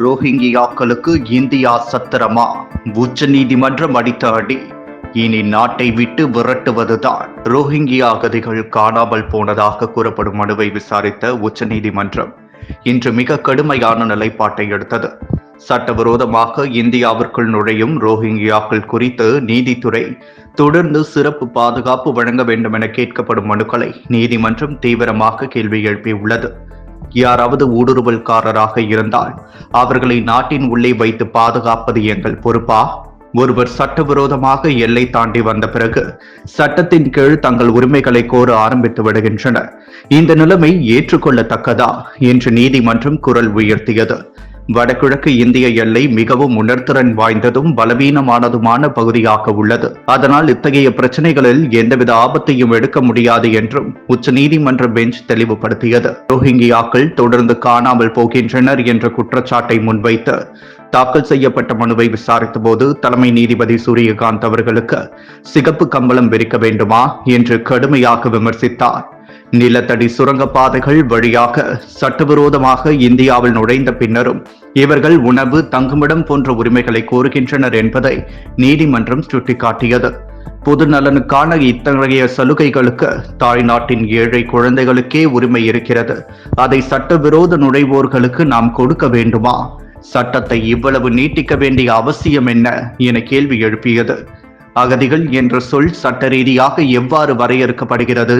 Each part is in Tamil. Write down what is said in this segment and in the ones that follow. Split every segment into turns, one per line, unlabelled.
ரோஹிங்கியாக்களுக்கு இந்தியா சத்திரமா? உச்ச நீதிமன்றம் அடித்த அடி. இனி நாட்டை விட்டு விரட்டுவதுதான். ரோஹிங்கியா அகதிகள் காணாமல் போனதாக கூறப்படும் மனுவை விசாரித்த உச்ச நீதிமன்றம் இன்று மிக கடுமையான நிலைப்பாட்டை எடுத்தது. சட்டவிரோதமாக இந்தியாவிற்குள் நுழையும் ரோஹிங்கியாக்கள் குறித்து நீதித்துறை தொடர்ந்து சிறப்பு பாதுகாப்பு வழங்க வேண்டும் என கேட்கப்படும் மனுக்களை நீதிமன்றம் தீவிரமாக கேள்வி எழுப்பியுள்ளது. யாராவது ஊடுருவல்காரராக இருந்தால் அவர்களை நாட்டின் உள்ளே வைத்து பாதுகாப்பது எங்கள் பொறுப்பா? ஒருவர் சட்டவிரோதமாக எல்லை தாண்டி வந்த பிறகு சட்டத்தின் கீழ் தங்கள் உரிமைகளை கோர ஆரம்பித்து விடுகின்றனர். இந்த நிலைமை ஏற்றுக்கொள்ளத்தக்கதா என்று நீதிமன்றம் குரல் உயர்த்தியது. வடகிழக்கு இந்திய எல்லை மிகவும் உணர்திறன் வாய்ந்ததும் பலவீனமானதுமான பகுதியாக உள்ளது. அதனால் இத்தகைய பிரச்சனைகளில் எந்தவித ஆபத்தையும் எடுக்க முடியாது என்றும் உச்ச நீதிமன்ற பெஞ்ச் தெளிவுபடுத்தியது. ரோஹிங்கியாக்கள் தொடர்ந்து காணாமல் போகின்றனர் என்ற குற்றச்சாட்டை முன்வைத்து தாக்கல் செய்யப்பட்ட மனுவை விசாரித்த போது தலைமை நீதிபதி சூரியகாந்த் அவர்களுக்கு சிகப்பு கம்பளம் விரிக்க வேண்டுமா என்று கடுமையாக விமர்சித்தார். நிலத்தடி சுரங்கப்பாதைகள் வழியாக சட்டவிரோதமாக இந்தியாவில் நுழைந்த பின்னரும் இவர்கள் உணவு, தங்குமிடம் போன்ற உரிமைகளை கோருகின்றனர் என்பதை நீதிமன்றம் சுட்டிக்காட்டியது. பொது நலனுக்கான இத்தகைய சலுகைகளுக்கு தாய்நாட்டின் ஏழை குழந்தைகளுக்கே உரிமை இருக்கிறது. அதை சட்டவிரோத நுழைவோர்களுக்கு நாம் கொடுக்க வேண்டுமா? சட்டத்தை இவ்வளவு நீட்டிக்க வேண்டிய அவசியம் என்ன என கேள்வி எழுப்பியது. அகதிகள் என்ற சொல் சட்ட ரீதியாக எவ்வாறு வரையறுக்கப்படுகிறது?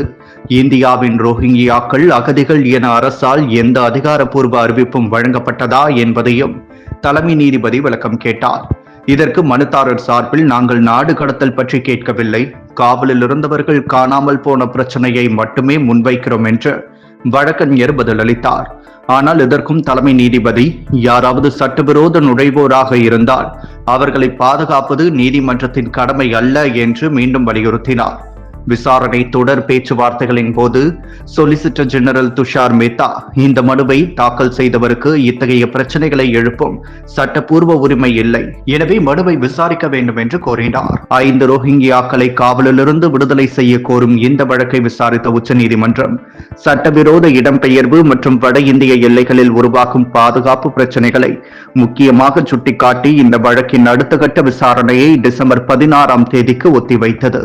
இந்தியாவின் ரோஹிங்கியாக்கள் அகதிகள் என அரசால் எந்த அதிகாரப்பூர்வ அறிவிப்பும் வழங்கப்பட்டதா என்பதையும் தலைமை நீதிபதி விளக்கம் கேட்டார். இதற்கு மனுதாரர் சார்பில் நாங்கள் நாடு கடத்தல் பற்றி கேட்கவில்லை, காவலில் இருந்தவர்கள் காணாமல் போன பிரச்சனையை மட்டுமே முன்வைக்கிறோம் என்று வழக்கறிஞர் பதிலளித்தார். ஆனால் இதற்கும் தலைமை நீதிபதி யாராவது சட்டவிரோத நுழைவோராக இருந்தால் அவர்களை பாதுகாப்பது நீதிமன்றத்தின் கடமை அல்ல என்று மீண்டும் வலியுறுத்தினார். விசாரணை தொடர் பேச்சுவார்த்தைகளின் போது சொலிசிட்டர் ஜெனரல் துஷார் மேத்தா இந்த மனுவை தாக்கல் செய்தவருக்கு இத்தகைய பிரச்சனைகளை எழுப்பும் சட்டப்பூர்வ உரிமை இல்லை, எனவே மனுவை விசாரிக்க வேண்டும் என்று கோரினார். 5 ரோஹிங்கியாக்களை காவலிலிருந்து விடுதலை செய்ய கோரும் இந்த வழக்கை விசாரித்த உச்சநீதிமன்றம் சட்டவிரோத இடம்பெயர்வு மற்றும் வட இந்திய எல்லைகளில் உருவாகும் பாதுகாப்பு பிரச்சனைகளை முக்கியமாக சுட்டிக்காட்டி இந்த வழக்கின் அடுத்த கட்ட விசாரணையை டிசம்பர் 16ஆம் தேதிக்கு ஒத்திவைத்தது.